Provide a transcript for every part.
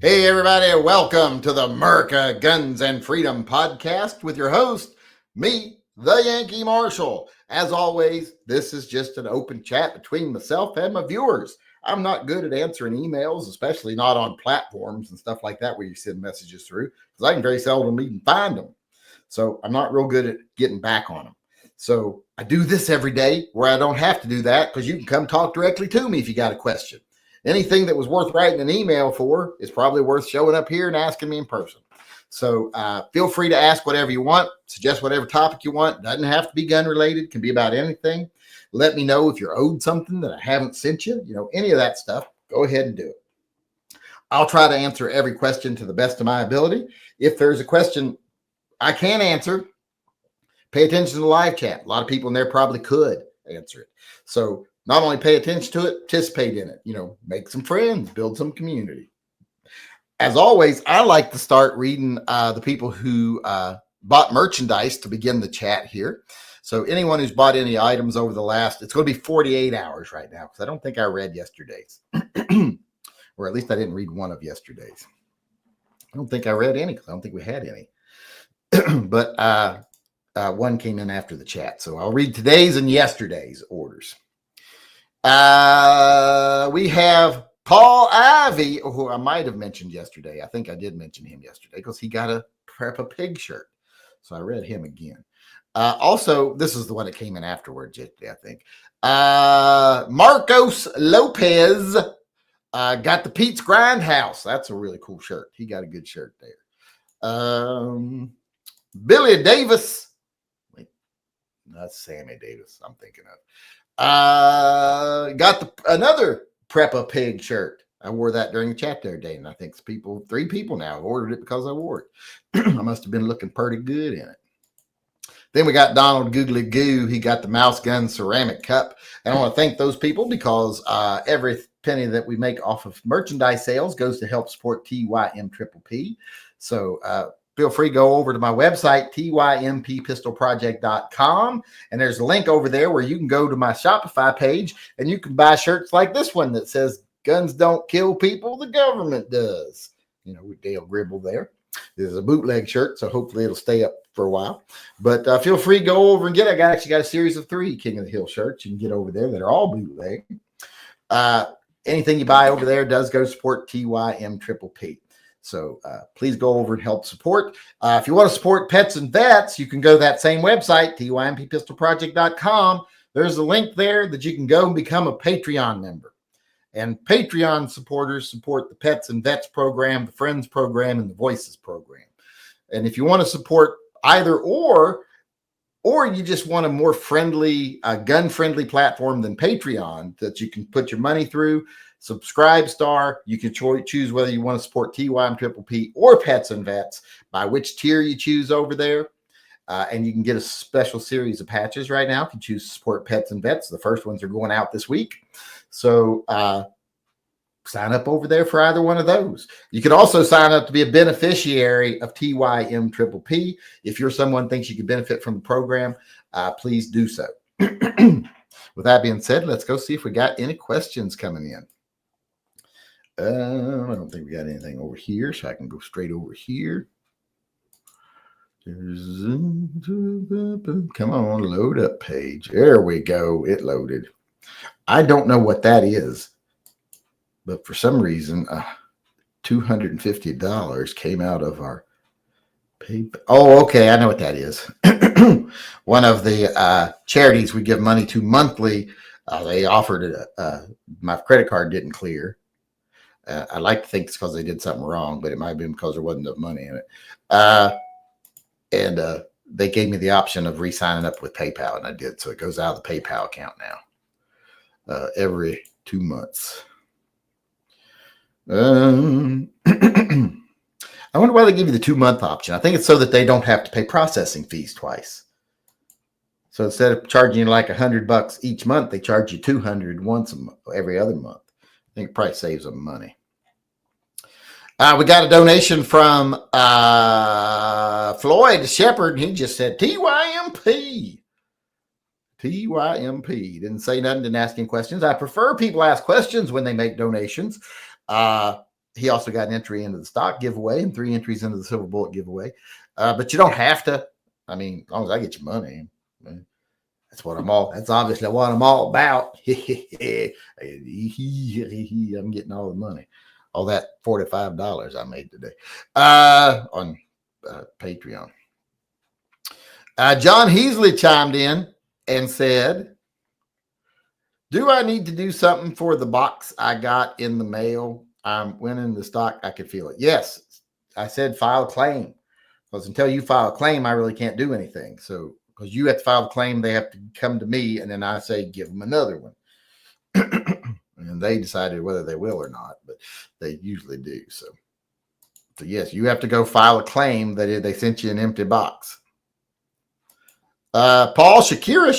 Hey, everybody, welcome to the America Guns and Freedom podcast with your host, me, the Yankee Marshal. As always, this is just an open chat between myself and my viewers. I'm not good at answering emails, especially not on platforms and stuff like that where you send messages through, because I can very seldom even find them. So I'm not real good at getting back on them. So I do this every day where I don't have to do that because you can come talk directly to me if you got a question. Anything that was worth writing an email for is probably worth showing up here and asking me in person. So feel free to ask whatever you want, suggest whatever topic you want. Doesn't have to be gun related, can be about anything. Let me know if you're owed something that I haven't sent you, any of that stuff. Go ahead and do it. I'll try to answer every question to the best of my ability. If there's a question I can't answer, pay attention to the live chat. A lot of people in there probably could answer it. So not only pay attention to it, participate in it, make some friends, build some community. As always, I like to start reading the people who bought merchandise to begin the chat here. So anyone who's bought any items over the last, it's going to be 48 hours right now, because I don't think I read yesterday's, or at least I didn't read one of yesterday's. I don't think I read any, because I don't think we had any. But one came in after the chat. So I'll read today's and yesterday's orders. We have Paul Ivy, who I might have mentioned yesterday. I think I did mention him yesterday because he got a Prep a Pig shirt. So I read him again. Also, this is the one that came in afterwards yesterday, I think. Marcos Lopez got the Pete's Grindhouse. That's a really cool shirt. He got a good shirt there. Billy Davis. Wait, that's Sammy Davis I'm thinking of. Got another Prep a Pig shirt. I wore that during the chat the other day, and I think 3 people now have ordered it because I wore it. I must have been looking pretty good in it. Then we got Donald Googly Goo. He got the Mouse Gun ceramic cup. And I want to thank those people because every penny that we make off of merchandise sales goes to help support TYMP. So feel free to go over to my website, tympistolproject.com. And there's a link over there where you can go to my Shopify page and you can buy shirts like this one that says, "Guns don't kill people, the government does." With Dale Gribble there. This is a bootleg shirt, so hopefully it'll stay up for a while. But feel free to go over and get it. I actually got a series of 3 King of the Hill shirts you can get over there that are all bootleg. Anything you buy over there does go to support TYMP. So please go over and help support. If you want to support Pets and Vets, you can go to that same website, tympistolproject.com. There's a link there that you can go and become a Patreon member. And Patreon supporters support the Pets and Vets program, the Friends program, and the Voices program. And if you want to support either or you just want a more friendly, gun-friendly platform than Patreon that you can put your money through, Subscribe Star, you can choose whether you want to support TYMP or Pets and Vets by which tier you choose over there. And you can get a special series of patches right now if you choose to support Pets and Vets. The first ones are going out this week. So sign up over there for either one of those. You can also sign up to be a beneficiary of TYMP. If you're someone who thinks you could benefit from the program, please do so. With that being said, let's go see if we got any questions coming in. I don't think we got anything over here, so I can go straight over here. Come on, load up page. There we go. It loaded. I don't know what that is, but for some reason, $250 came out of our PayPal. Oh, okay. I know what that is. One of the charities we give money to monthly, they offered it. My credit card didn't clear. I like to think it's because they did something wrong, but it might have been because there wasn't enough money in it. And they gave me the option of re-signing up with PayPal, and I did. So it goes out of the PayPal account now every 2 months. I wonder why they give you the 2-month option. I think it's so that they don't have to pay processing fees twice. So instead of charging you like $100 each month, they charge you $200 every other month. I think it probably saves them money. We got a donation from Floyd Shepard. He just said TYMP. TYMP. Didn't say nothing, didn't ask any questions. I prefer people ask questions when they make donations. he also got an entry into the stock giveaway and 3 entries into the silver bullet giveaway. But you don't have to. I mean, as long as I get your money, that's what I'm all. That's obviously what I'm all about. I'm getting all the money, all that $45 I made today on Patreon. John Heasley chimed in and said, "Do I need to do something for the box I got in the mail? I'm winning the stock. I could feel it." Yes, I said file a claim, because until you file a claim, I really can't do anything. So, because you have to file a claim, they have to come to me, and then I say, give them another one. And they decided whether they will or not, but they usually do. So yes, you have to go file a claim that they sent you an empty box. Paul Shakira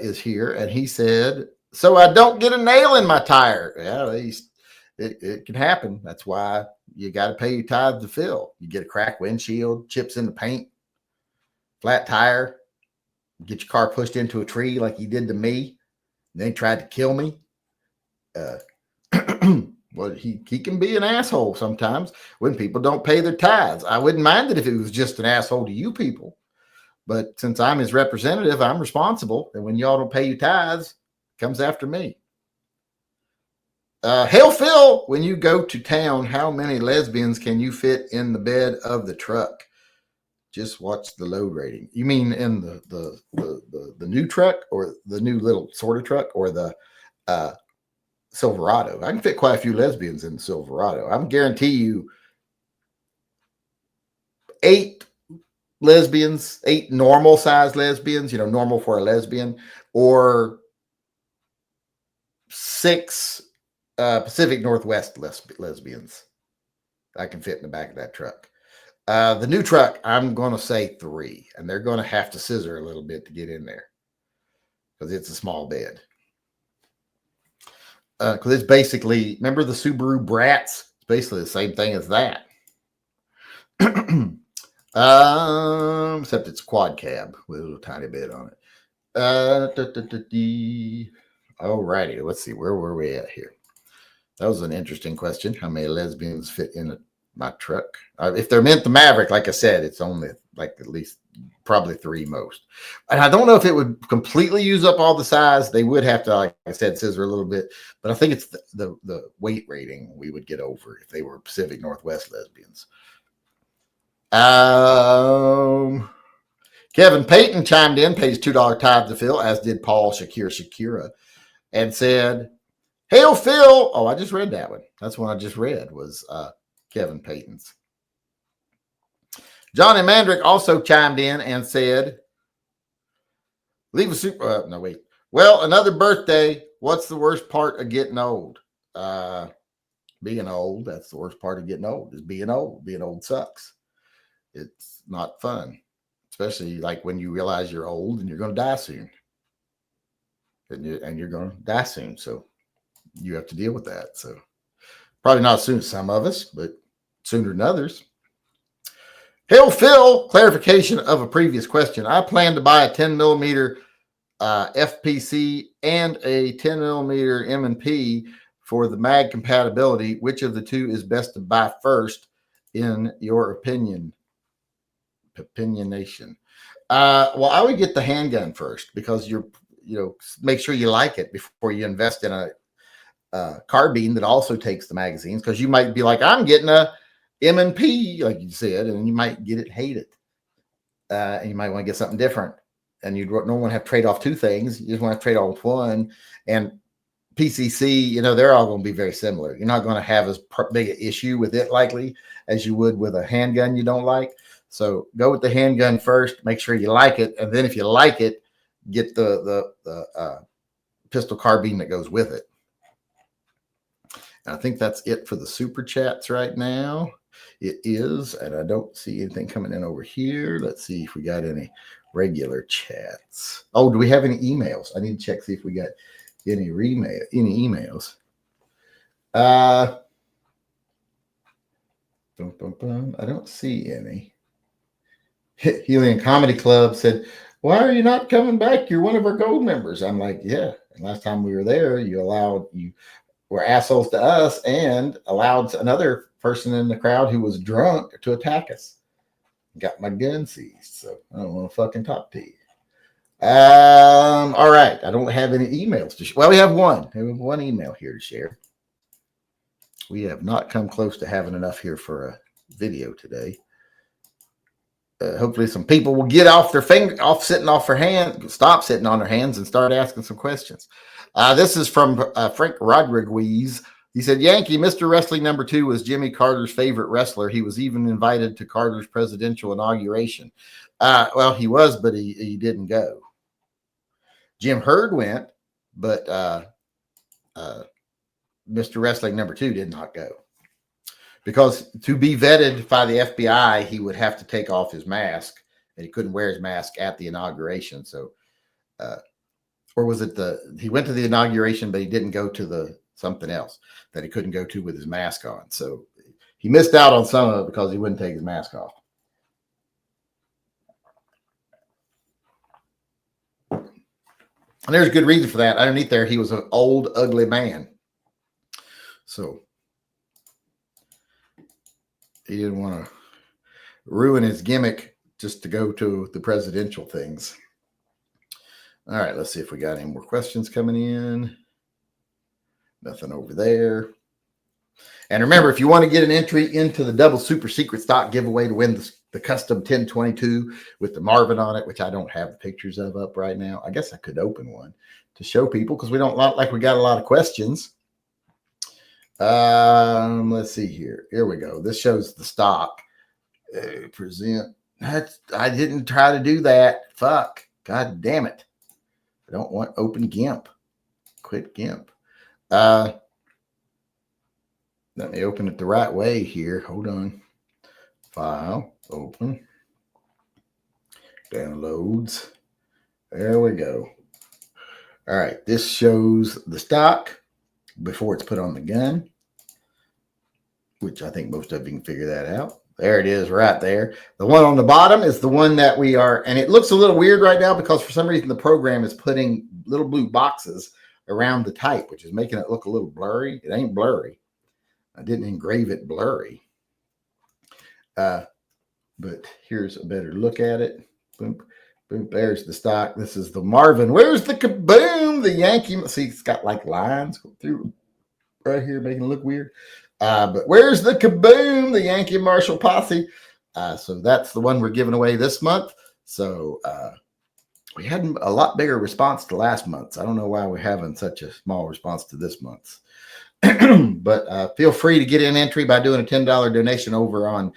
is here, and he said, "So I don't get a nail in my tire." Yeah, it can happen. That's why you got to pay your tithe to fill. You get a cracked windshield, chips in the paint, flat tire, get your car pushed into a tree like he did to me. And they tried to kill me. Well, he can be an asshole sometimes when people don't pay their tithes. I wouldn't mind it if it was just an asshole to you people. But since I'm his representative, I'm responsible. And when y'all don't pay your tithes, it comes after me. Hell, Phil, when you go to town, how many lesbians can you fit in the bed of the truck? Just watch the load rating. You mean in the new truck, or the new little sort of truck, or the Silverado? I can fit quite a few lesbians in the Silverado. I'm guarantee you 8 lesbians, 8 normal size lesbians, normal for a lesbian, or 6 Pacific Northwest lesbians I can fit in the back of that truck. The new truck, I'm going to say 3, and they're going to have to scissor a little bit to get in there because it's a small bed. Because it's basically, remember the Subaru Brats? It's basically the same thing as that. Except it's a quad cab with a little tiny bed on it. Alrighty, let's see, where were we at here? That was an interesting question. How many lesbians fit in my truck? If they're meant the Maverick, like I said, it's only like at least probably 3 most. And I don't know if it would completely use up all the size. They would have to, like I said, scissor a little bit. But I think it's the weight rating we would get over if they were Pacific Northwest lesbians. Kevin Payton chimed in, pays $2 tithe to Phil, as did Paul Shakira, and said, "Hail, Phil." Oh, I just read that one. That's one I just read, was Kevin Payton's. Johnny Mandrick also chimed in and said, "Leave a super." No, wait. "Well, another birthday. What's the worst part of getting old?" Being old. That's the worst part of getting old, is being old. Being old sucks. It's not fun, especially like when you realize you're old and you're going to die soon. And you're going to die soon. So you have to deal with that. So probably not as soon as some of us, but sooner than others. Hail, Phil, clarification of a previous question. I plan to buy a 10 millimeter FPC and a 10 millimeter M&P for the mag compatibility. Which of the two is best to buy first, in your opinion? Opinionation. Well, I would get the handgun first, because make sure you like it before you invest in a carbine that also takes the magazines, because you might be like, I'm getting a M&P, like you said, and you might get it, hate it. And you might want to get something different, and you don't want to have trade off 2 things. You just want to trade off one. And PCC, they're all going to be very similar. You're not going to have as big an issue with it likely as you would with a handgun you don't like. So go with the handgun first, make sure you like it, and then if you like it, get the pistol carbine that goes with it. And I think that's it for the super chats right now. It is, and I don't see anything coming in over here. Let's see if we got any regular chats. Oh, do we have any emails? I need to check, see if we got any emails. I don't see any. Helium Comedy Club said, "Why are you not coming back? You're one of our gold members." I'm like, yeah. And last time we were there, you were assholes to us and allowed another person in the crowd who was drunk to attack us. Got my gun seized, so I don't want to fucking talk to you. All right. I don't have any emails to share. Well, we have one. We have one email here to share. We have not come close to having enough here for a video today. Hopefully some people will get off their sitting off their hands, stop sitting on their hands and start asking some questions. This is from Frank Rodriguez. He said, Yankee, Mr. Wrestling number 2 was Jimmy Carter's favorite wrestler. He was even invited to Carter's presidential inauguration. Well, he was, but he didn't go. Jim Hurd went, but Mr. Wrestling number 2 did not go. Because to be vetted by the FBI, he would have to take off his mask, and he couldn't wear his mask at the inauguration. So, or was it he went to the inauguration, but he didn't go to something else that he couldn't go to with his mask on. So he missed out on some of it because he wouldn't take his mask off. And there's a good reason for that. Underneath there, he was an old, ugly man. So he didn't want to ruin his gimmick just to go to the presidential things. All right, let's see if we got any more questions coming in. Nothing over there. And remember, if you want to get an entry into the double super secret stock giveaway to win the custom 1022 with the Marvin on it, which I don't have the pictures of up right now. I guess I could open one to show people because we don't like we got a lot of questions. Let's see here. Here we go. This shows the stock. Present. I didn't try to do that. Fuck. God damn it. I don't want open GIMP. Quit GIMP. Let me open it the right way here. Hold on. File. Open. Downloads. There we go. All right. This shows the stock before it's put on the gun, which I think most of you can figure that out. There it is right there. The one on the bottom is the one that we are, and it looks a little weird right now because for some reason the program is putting little blue boxes around the type, which is making it look a little blurry. It ain't blurry. I didn't engrave it blurry. But here's a better look at it. Boom, boom. There's the stock. This is the Marvin. Where's the kaboom? The Yankee. See, it's got like lines go through right here, making it look weird. But where's the kaboom? The Yankee Marshall Posse. So that's the one we're giving away this month. So we had a lot bigger response to last month's. I don't know why we're having such a small response to this month's. But feel free to get an entry by doing a $10 donation over on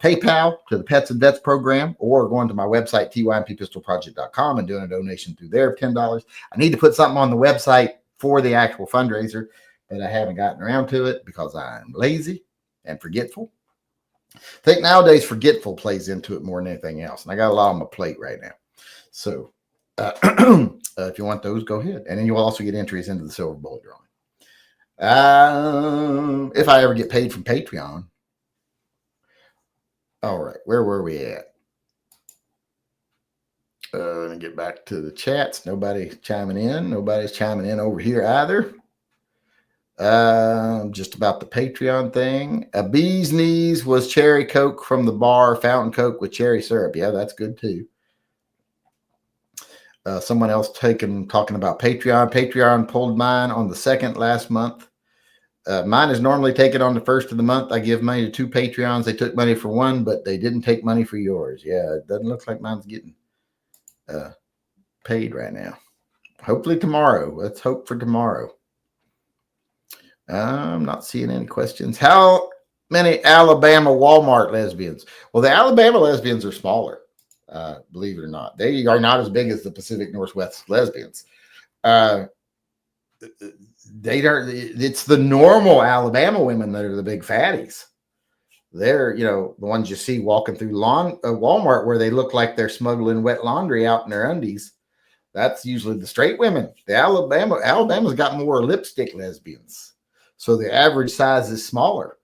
PayPal to the Pets and Vets program, or going to my website, tympistolproject.com, and doing a donation through there of $10. I need to put something on the website for the actual fundraiser, but I haven't gotten around to it because I'm lazy and forgetful. I think nowadays forgetful plays into it more than anything else, and I got a lot on my plate right now. So if you want those, go ahead. And then you'll also get entries into the Silver Bullet drawing. If I ever get paid from Patreon. All right, where were we at? Let me get back to the chats. Nobody's chiming in. Nobody's chiming in over here either. Just about the Patreon thing. A bee's knees was cherry Coke from the bar, fountain Coke with cherry syrup. Yeah, that's good too. Someone else talking about Patreon. Patreon pulled mine on the 2nd last month. Mine is normally taken on the 1st of the month. I give money to 2 Patreons. They took money for one, but they didn't take money for yours. Yeah, it doesn't look like mine's getting paid right now. Hopefully tomorrow. Let's hope for tomorrow. I'm not seeing any questions. How many Alabama Walmart lesbians? Well, the Alabama lesbians are smaller, believe it or not. They are not as big as the Pacific Northwest lesbians. It's the normal Alabama women that are the big fatties. They're, the ones you see walking through Walmart where they look like they're smuggling wet laundry out in their undies. That's usually the straight women. The Alabama's got more lipstick lesbians. So the average size is smaller.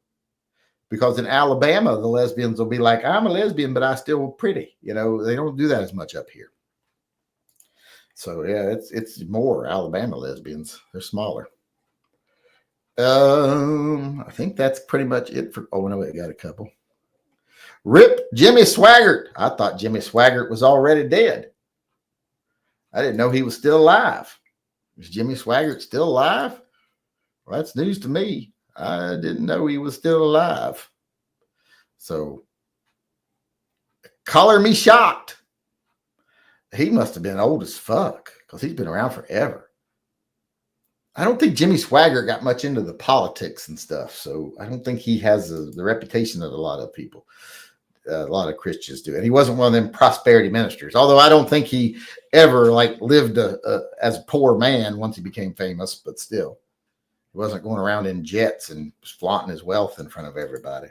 Because in Alabama, the lesbians will be like, I'm a lesbian, but I still pretty. They don't do that as much up here. So yeah, it's more Alabama lesbians. They're smaller. I think that's pretty much it for. Oh no, I got a couple. Rip Jimmy Swaggart. I thought Jimmy Swaggart was already dead. I didn't know he was still alive. Is Jimmy Swaggart still alive? Well, that's news to me. I didn't know he was still alive. So, color me shocked. He must have been old as fuck because he's been around forever. I don't think Jimmy Swaggart got much into the politics and stuff. So, I don't think he has the reputation that a lot of people, a lot of Christians do. And he wasn't one of them prosperity ministers, although I don't think he ever lived as a poor man once he became famous, but still. He wasn't going around in jets and flaunting his wealth in front of everybody.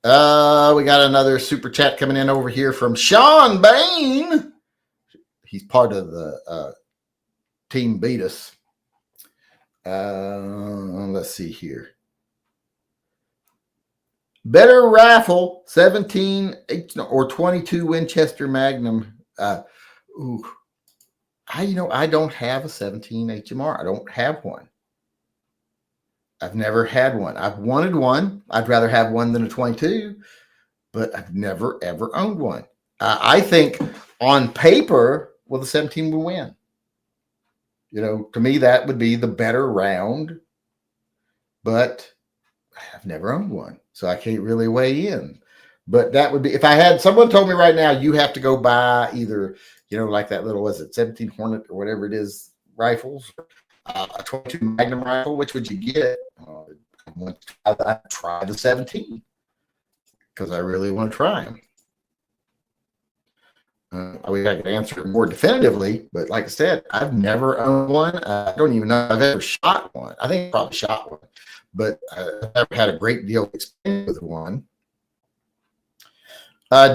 We got another super chat coming in over here from Sean Bain. He's part of the Team Beat Us. Let's see here. Better rifle, 17 or 22 Winchester Magnum. I don't have a 17 HMR. I don't have one. I've never had one. I've wanted one. I'd rather have one than a 22, but I've never, ever owned one. I think on paper, well, the 17 will win. To me, that would be the better round, but I've never owned one, so I can't really weigh in. But that would be, if I had, someone told me right now, you have to go buy either, like that little, 17 Hornet or whatever it is, rifles, a 22 Magnum rifle. Which would you get? I'd try the 17 because I really want to try them. I could answer it more definitively, but like I said, I've never owned one. I don't even know if I've ever shot one. I think I probably shot one, but I've never had a great deal of experience with one.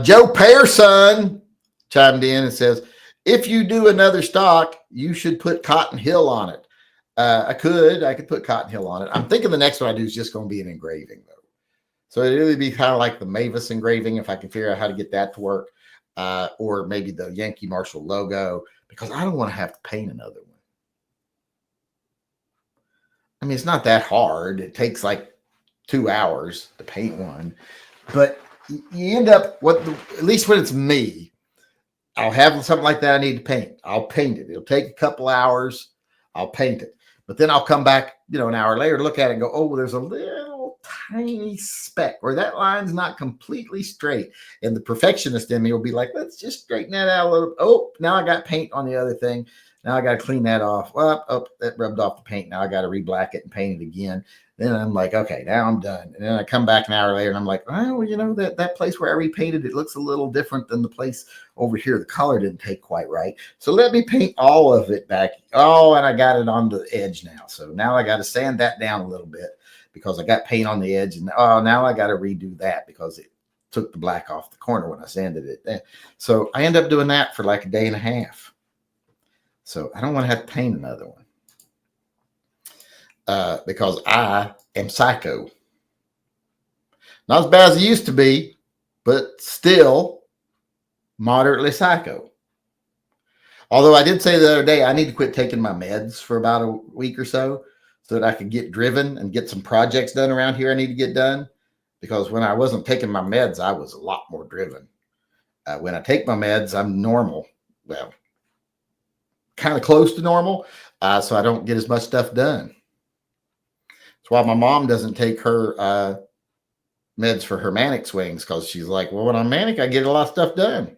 Joe Pearson chimed in and says, if you do another stock, you should put Cotton Hill on it. I could put Cotton Hill on it. I'm thinking the next one I do is just going to be an engraving, though. So it'd really be kind of like the Mavis engraving, if I can figure out how to get that to work, or maybe the Yankee Marshall logo, because I don't want to have to paint another one. I mean, it's not that hard. It takes 2 hours to paint one, but you end up at least when it's me, I'll have something like that I need to paint. I'll paint it. It'll take a couple hours. I'll paint it. But then I'll come back, an hour later, look at it and go, oh, there's a little tiny speck, or that line's not completely straight. And the perfectionist in me will be like, let's just straighten that out a little. Oh, now I got paint on the other thing. Now I got to clean that off. Well, that rubbed off the paint. Now I got to re-black it and paint it again. Then I'm like, okay, now I'm done. And then I come back an hour later and I'm like, oh, that place where I repainted, it looks a little different than the place over here. The color didn't take quite right. So let me paint all of it back. Oh, and I got it on the edge now. So now I got to sand that down a little bit because I got paint on the edge. And now I got to redo that because it took the black off the corner when I sanded it. So I end up doing that for a day and a half. So I don't want to have to paint another one. Because I am psycho. Not as bad as I used to be, but still moderately psycho. Although I did say the other day, I need to quit taking my meds for about a week or so that I could get driven and get some projects done around here I need to get done. Because when I wasn't taking my meds, I was a lot more driven. When I take my meds, I'm normal. Well, kind of close to normal. So I don't get as much stuff done. That's why my mom doesn't take her meds for her manic swings, because she's like, well, when I'm manic, I get a lot of stuff done.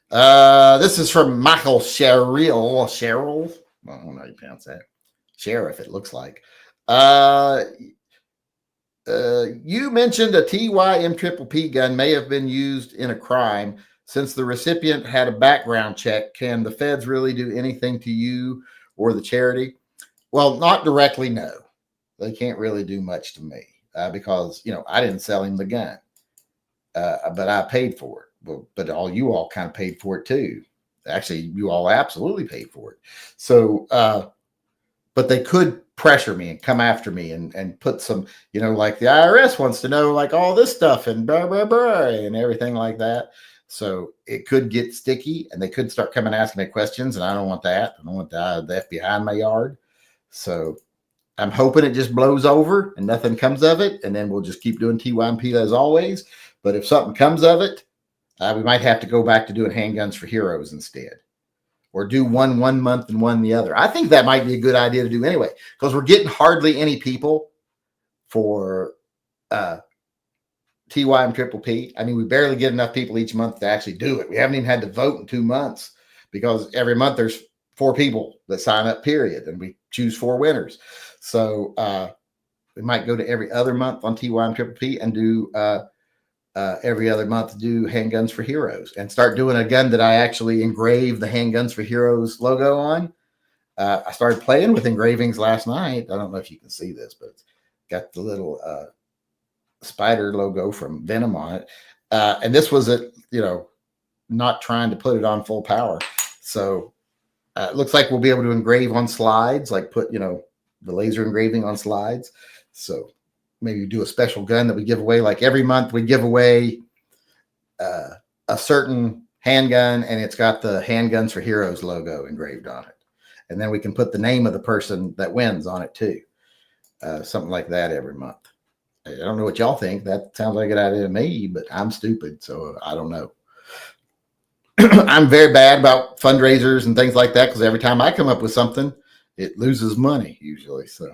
This is from Michael Cheryl. I don't know how you pronounce that. Sheriff, it looks like. You mentioned a TYMP gun may have been used in a crime. Since the recipient had a background check, can the feds really do anything to you or the charity? Well, not directly, no. They can't really do much to me because, I didn't sell him the gun, but I paid for it. Well, but you all kind of paid for it too. Actually, you all absolutely paid for it. So, but they could pressure me and come after me and put some, like the IRS wants to know all this stuff and blah, blah, blah, and everything like that. So it could get sticky and they could start coming asking me questions. And I don't want that. I don't want the FBI in my yard. So I'm hoping it just blows over and nothing comes of it. And then we'll just keep doing TYMP as always. But if something comes of it, we might have to go back to doing handguns for heroes instead, or do one month and one the other. I think that might be a good idea to do anyway, because we're getting hardly any people for TY and Triple P. I mean, we barely get enough people each month to actually do it. We haven't even had to vote in 2 months because every month there's 4 people that sign up, period, and we choose 4 winners. So we might go to every other month on TY and Triple P and do every other month do Handguns for Heroes and start doing a gun that I actually engrave the Handguns for Heroes logo on. I started playing with engravings last night. I don't know if you can see this, but it's got the little spider logo from Venom on it. And this was not trying to put it on full power. So it looks like we'll be able to engrave on slides, like put, the laser engraving on slides. So maybe do a special gun that we give away. Like every month we give away a certain handgun and it's got the Handguns for Heroes logo engraved on it. And then we can put the name of the person that wins on it too. Something like that every month. I don't know what y'all think. That sounds like a good idea to me, but I'm stupid, so I don't know. I'm very bad about fundraisers and things like that because every time I come up with something, it loses money usually. So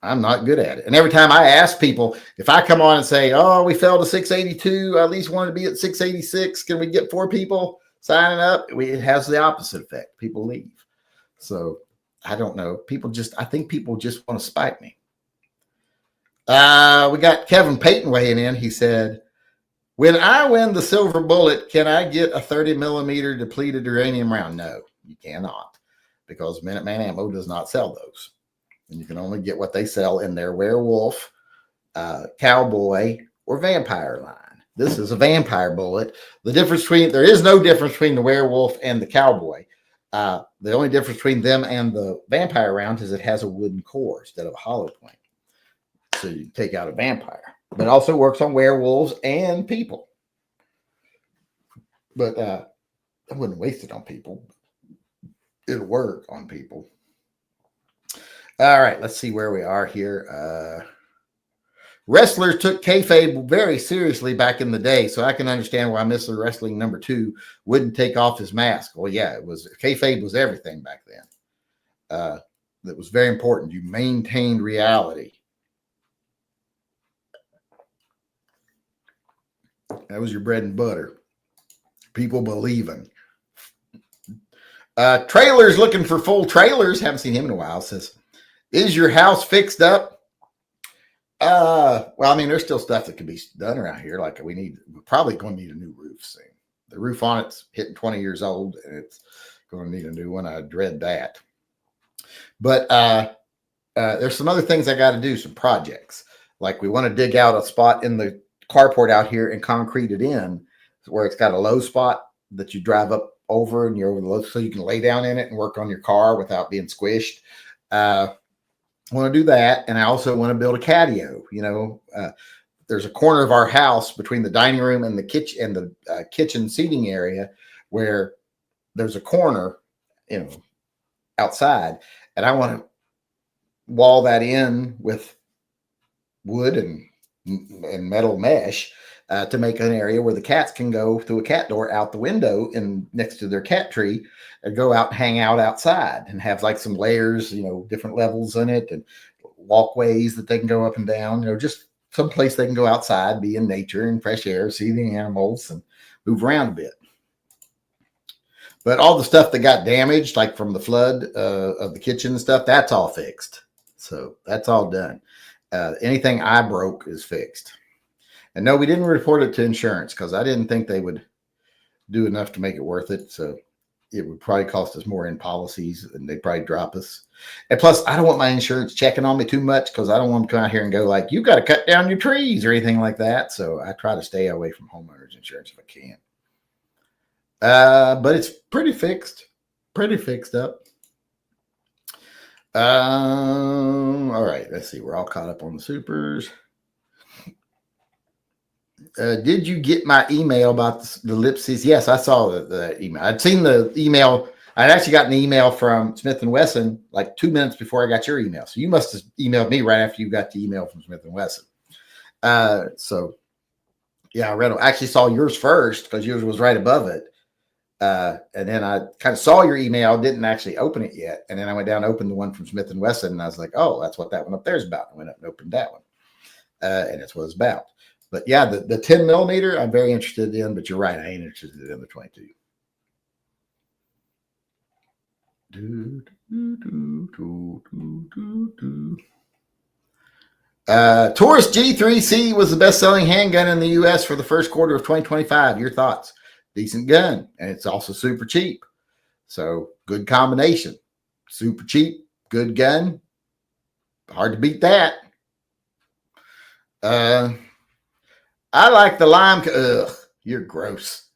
I'm not good at it. And every time I ask people, if I come on and say, oh, we fell to 682, I at least wanted to be at 686. Can we get 4 people signing up? It has the opposite effect. People leave. So I don't know. I think people just want to spite me. We got Kevin Payton weighing in. He said, when I win the silver bullet, can I get a 30 millimeter depleted uranium round? No, you cannot, because Minuteman Ammo does not sell those. And you can only get what they sell in their werewolf, cowboy, or vampire line. This is a vampire bullet. There is no difference between the werewolf and the cowboy. The only difference between them and the vampire round is it has a wooden core instead of a hollow point. So you can take out a vampire, but it also works on werewolves and people. But I wouldn't waste it on people. It'll work on people. All right, let's see where we are here. Wrestlers took kayfabe very seriously back in the day, so I can understand why Mr. Wrestling number 2 wouldn't take off his mask. Well, yeah, kayfabe was everything back then. That was very important. You maintained reality. That was your bread and butter. People believing. Trailers looking for full trailers. Haven't seen him in a while. Says, is your house fixed up? Well, I mean, there's still stuff that can be done around here. Like we're probably going to need a new roof soon. The roof on it's hitting 20 years old and it's going to need a new one. I dread that. But there's some other things I got to do, some projects. Like we want to dig out a spot in the carport out here and concrete it in where it's got a low spot that you drive up over and you're over the low, so you can lay down in it and work on your car without being squished. I want to do that. And I also want to build a catio. There's a corner of our house between the dining room and the kitchen and the kitchen seating area where there's a corner, outside, and I want to wall that in with wood and metal mesh to make an area where the cats can go through a cat door out the window and next to their cat tree and go out and hang out outside and have like some layers, different levels in it and walkways that they can go up and down, just some place they can go outside, be in nature and fresh air, see the animals and move around a bit. But all the stuff that got damaged, like from the flood of the kitchen and stuff, that's all fixed. So that's all done. Anything I broke is fixed. And no, we didn't report it to insurance because I didn't think they would do enough to make it worth it. So it would probably cost us more in policies and they'd probably drop us. And plus, I don't want my insurance checking on me too much because I don't want to come out here and go like, you got to cut down your trees or anything like that. So I try to stay away from homeowners insurance if I can. But it's pretty fixed up. All right, let's see. We're all caught up on the supers. Did you get my email about the ellipses? Yes, I saw the email. I'd seen the email. I'd actually gotten an email from Smith & Wesson like 2 minutes before I got your email. So you must have emailed me right after you got the email from Smith & Wesson. So, yeah, I read. I actually saw yours first because yours was right above it. And then I kind of saw your email, didn't actually open it yet. And then I went down and opened the one from Smith & Wesson, and I was like, oh, that's what that one up there is about. I went up and opened that one. And that's what it's about. But yeah, the 10 millimeter, I'm very interested in, but you're right. I ain't interested in the 22. Taurus G3C was the best-selling handgun in the U.S. for the first quarter of 2025. Your thoughts? Decent gun, and it's also super cheap. So good combination. Super cheap, good gun. Hard to beat that. I like the lime. Ugh, you're gross.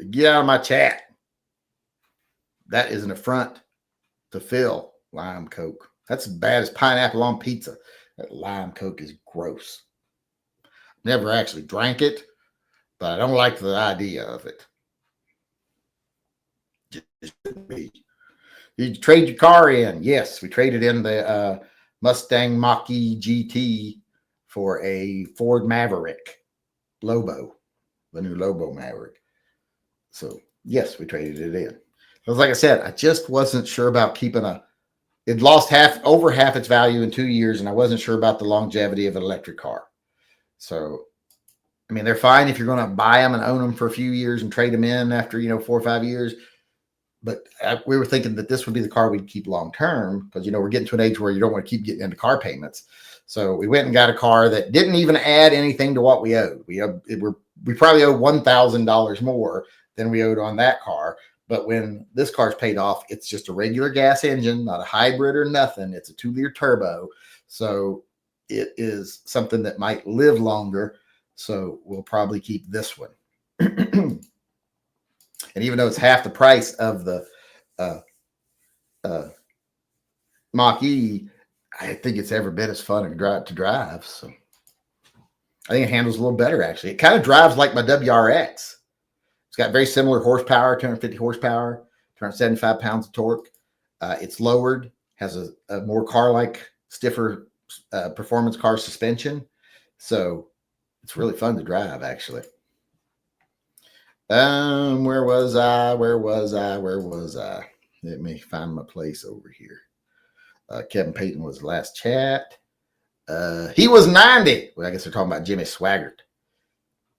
Get out of my chat. That is an affront to Phil. Lime Coke. That's as bad as pineapple on pizza. That lime Coke is gross. Never actually drank it, but I don't like the idea of it. You trade your car in. Yes, we traded in the Mustang Mach-E GT for a Ford Maverick Lobo, the new Lobo Maverick. So, yes, we traded it in. Because like I said, I just wasn't sure about keeping it lost over half its value in 2 years, and I wasn't sure about the longevity of an electric car. So, I mean, they're fine if you're going to buy them and own them for a few years and trade them in after, 4 or 5 years. But we were thinking that this would be the car we'd keep long term because, we're getting to an age where you don't want to keep getting into car payments. So we went and got a car that didn't even add anything to what we owed. We probably owe $1,000 more than we owed on that car. But when this car's paid off, it's just a regular gas engine, not a hybrid or nothing. It's a 2-liter turbo. So it is something that might live longer. So we'll probably keep this one. And even though it's half the price of the Mach-E, I think it's every bit as fun to drive. So I think it handles a little better, actually. It kind of drives like my WRX. It's got very similar horsepower, 250 horsepower, 275 pounds of torque. It's lowered, has a more car-like, stiffer performance car suspension. So it's really fun to drive, actually. Where was I? Let me find my place over here. Kevin Payton was the last chat. He was 90. Well, I guess they're talking about Jimmy Swaggart.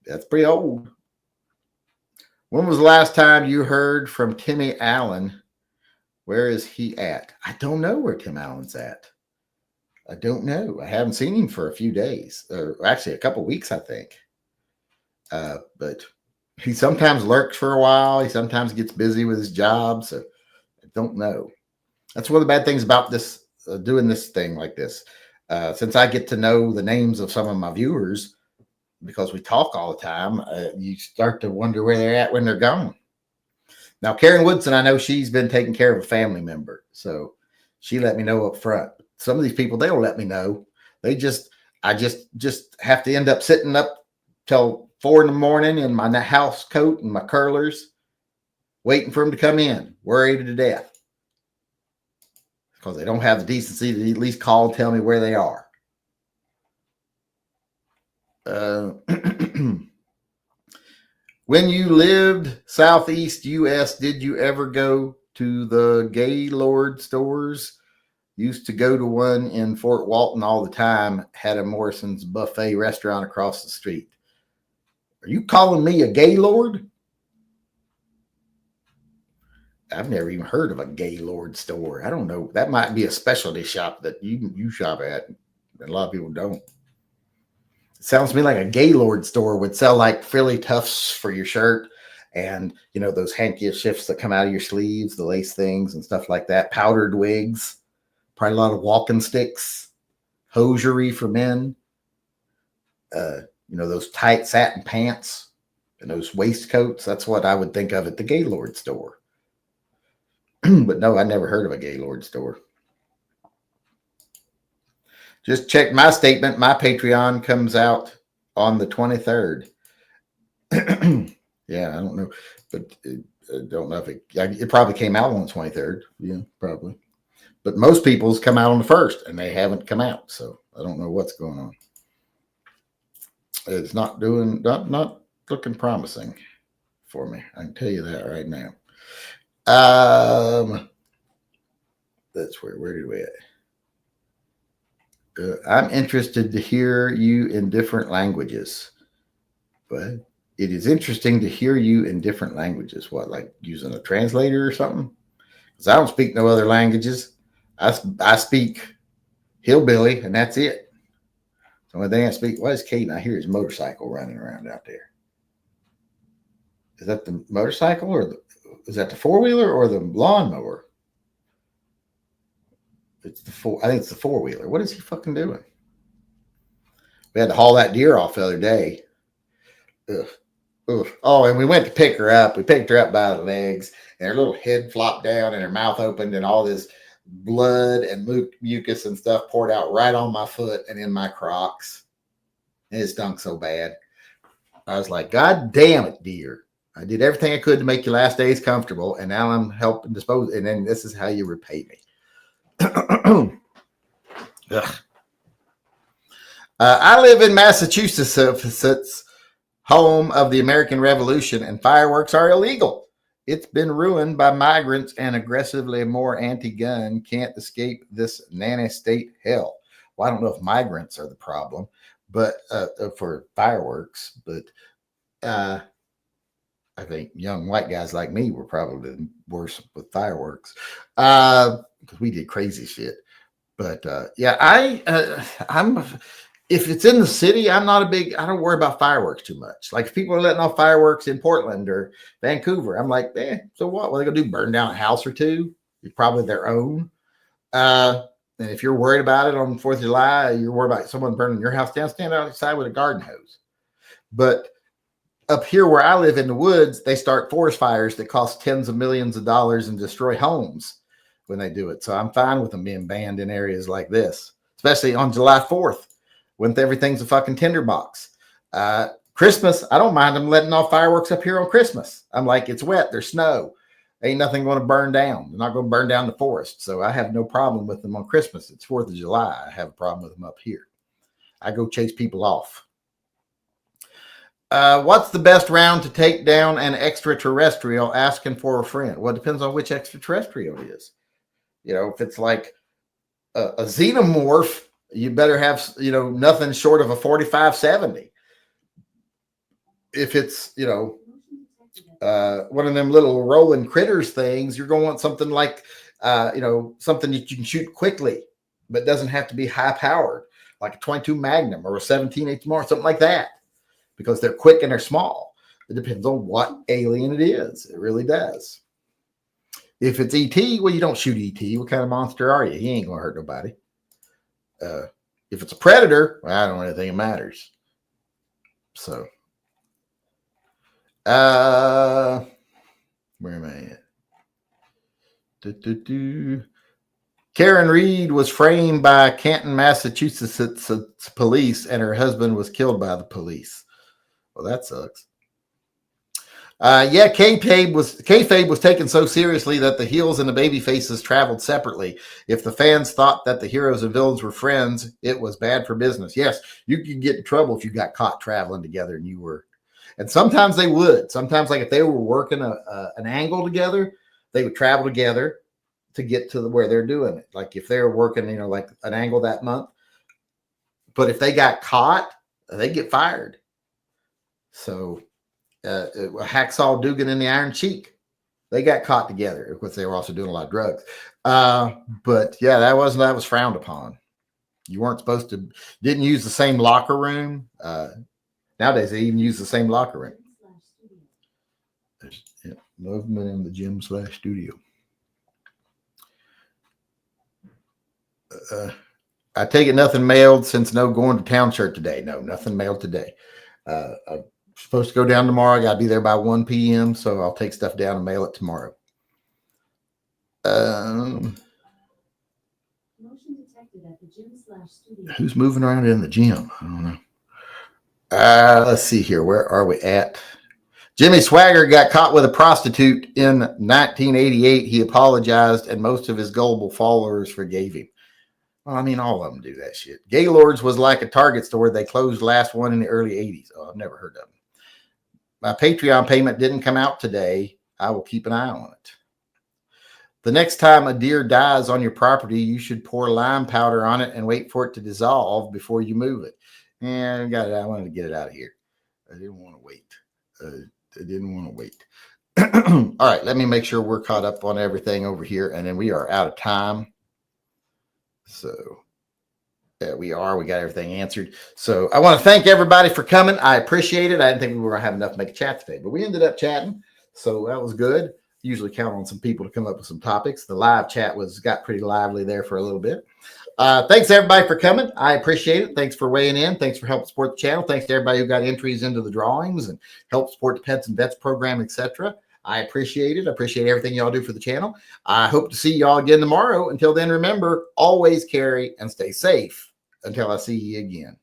That's pretty old. When was the last time you heard from Timmy Allen? Where is he at? I don't know where Tim Allen's at. I don't know. I haven't seen him for a few days, or actually a couple of weeks, I think. But he sometimes lurks for a while. He sometimes gets busy with his job, so I don't know. That's one of the bad things about this, doing this thing like this. Since I get to know the names of some of my viewers, because we talk all the time, you start to wonder where they're at when they're gone. Now, Karen Woodson, I know she's been taking care of a family member, so she let me know up front. Some of these people, they don't let me know. I just have to end up sitting up till 4 a.m. in my house coat and my curlers, waiting for them to come in, worried to death, because they don't have the decency to at least call and tell me where they are. When you lived Southeast U.S., did you ever go to the Gaylord stores? Used to go to one in Fort Walton all the time. Had a Morrison's buffet restaurant across the street. Are you calling me a Gaylord? I've never even heard of a Gaylord store. I don't know. That might be a specialty shop that you shop at, and a lot of people don't. It sounds to me like a Gaylord store would sell like frilly tufts for your shirt, and those handkerchiefs that come out of your sleeves, the lace things and stuff like that. Powdered wigs, probably a lot of walking sticks, hosiery for men. Those tight satin pants and those waistcoats. That's what I would think of at the Gaylord store. But no, I never heard of a Gaylord store. Just check my statement. My Patreon comes out on the 23rd. Yeah, I don't know, but I don't know if it probably came out on the 23rd. Yeah, probably. But most people's come out on the 1st, and they haven't come out, so I don't know what's going on. It's not looking promising for me. I can tell you that right now. That's where did we at? I'm interested to hear you in different languages. But it is interesting to hear you in different languages. What, like using a translator or something? Because I don't speak no other languages. I speak hillbilly, and that's it. The only thing I speak, what is Caden? I hear his motorcycle running around out there. Is that the motorcycle, or is that the 4-wheeler or the lawnmower? It's I think it's the 4-wheeler. What is he fucking doing? We had to haul that deer off the other day. Ugh. Ugh. Oh, and we went to pick her up. We picked her up by the legs, and her little head flopped down, and her mouth opened, and all this blood and mucus and stuff poured out right on my foot and in my Crocs. And it stunk so bad. I was like, God damn it, dear. I did everything I could to make your last days comfortable, and now I'm helping dispose. And then this is how you repay me. I live in Massachusetts, home of the American Revolution, and fireworks are illegal. It's been ruined by migrants and aggressively more anti-gun. Can't escape this nanny state hell. Well, I don't know if migrants are the problem, but for fireworks, but I think young white guys like me were probably worse with fireworks because we did crazy shit. But yeah, I'm. If it's in the city, I don't worry about fireworks too much. Like if people are letting off fireworks in Portland or Vancouver, I'm like, so what? What are they gonna do? Burn down a house or two? It's probably their own. And if you're worried about it on 4th of July, you're worried about someone burning your house down, stand outside with a garden hose. But up here where I live in the woods, they start forest fires that cost tens of millions of dollars and destroy homes when they do it. So I'm fine with them being banned in areas like this, especially on July 4th. When everything's a fucking tinderbox. Christmas, I don't mind them letting off fireworks up here on Christmas. I'm like, it's wet, there's snow. Ain't nothing going to burn down. They're not going to burn down the forest. So I have no problem with them on Christmas. It's 4th of July. I have a problem with them up here. I go chase people off. What's the best round to take down an extraterrestrial? Asking for a friend. Well, it depends on which extraterrestrial it is. You know, if it's like a xenomorph, you better have, nothing short of a 45-70. If it's, one of them little rolling critters things, you're going to want something like, something that you can shoot quickly, but doesn't have to be high powered, like a 22 Magnum or a 17 HMR, something like that, because they're quick and they're small. It depends on what alien it is. It really does. If it's ET, well, you don't shoot ET. What kind of monster are you? He ain't going to hurt nobody. If it's a predator, well, I don't really think it matters. So, where am I at? Karen Reed was framed by Canton, Massachusetts police, and her husband was killed by the police. Well, that sucks. Kayfabe was taken so seriously that the heels and the baby faces traveled separately. If the fans thought that the heroes and villains were friends, it was bad for business. Yes, you could get in trouble if you got caught traveling together and you were. And sometimes they would. Sometimes, like if they were working an angle together, they would travel together to get to where they're doing it. Like if they were working, like an angle that month. But if they got caught, they get fired. So. Hacksaw Dugan and the Iron Cheek, they got caught together. Of course, they were also doing a lot of drugs. But yeah, that was frowned upon. You weren't supposed to, didn't use the same locker room. Nowadays, they even use the same locker room. There's movement in the gym/studio. I take it nothing mailed since no going to town shirt today. No, nothing mailed today. I'm supposed to go down tomorrow. I got to be there by 1 p.m. So I'll take stuff down and mail it tomorrow. Who's moving around in the gym? I don't know. Let's see here. Where are we at? Jimmy Swaggart got caught with a prostitute in 1988. He apologized, and most of his gullible followers forgave him. Well, I mean, all of them do that shit. Gaylord's was like a Target store. They closed the last one in the early 80s. Oh, I've never heard of them. My Patreon payment didn't come out today. I will keep an eye on it. The next time a deer dies on your property, you should pour lime powder on it and wait for it to dissolve before you move it. And got it. I wanted to get it out of here. I didn't want to wait. All right, let me make sure we're caught up on everything over here, and then we are out of time. So there we are. We got everything answered. So I want to thank everybody for coming. I appreciate it. I didn't think we were going to have enough to make a chat today, but we ended up chatting. So that was good. Usually count on some people to come up with some topics. The live chat got pretty lively there for a little bit. Thanks everybody for coming. I appreciate it. Thanks for weighing in. Thanks for helping support the channel. Thanks to everybody who got entries into the drawings and help support the Pets and Vets program, etc. I appreciate it. I appreciate everything y'all do for the channel. I hope to see y'all again tomorrow. Until then, remember, always carry and stay safe until I see you again.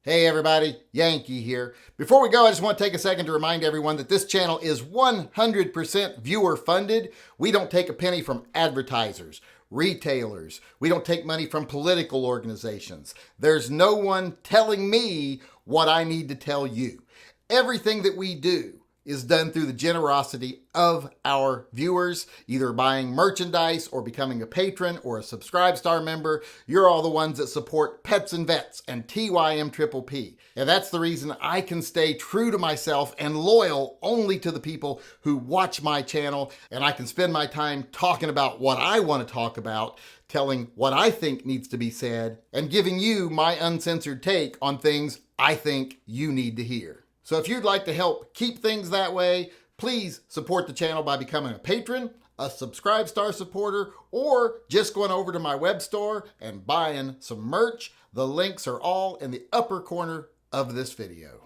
Hey everybody, Yankee here. Before we go, I just want to take a second to remind everyone that this channel is 100% viewer funded. We don't take a penny from advertisers, retailers. We don't take money from political organizations. There's no one telling me what I need to tell you. Everything that we do is done through the generosity of our viewers, either buying merchandise or becoming a patron or a Subscribe Star member. You're all the ones that support Pets and Vets and TYMP. And that's the reason I can stay true to myself and loyal only to the people who watch my channel. And I can spend my time talking about what I want to talk about, telling what I think needs to be said, and giving you my uncensored take on things I think you need to hear. So if you'd like to help keep things that way, please support the channel by becoming a patron, a Subscribe Star supporter, or just going over to my web store and buying some merch. The links are all in the upper corner of this video.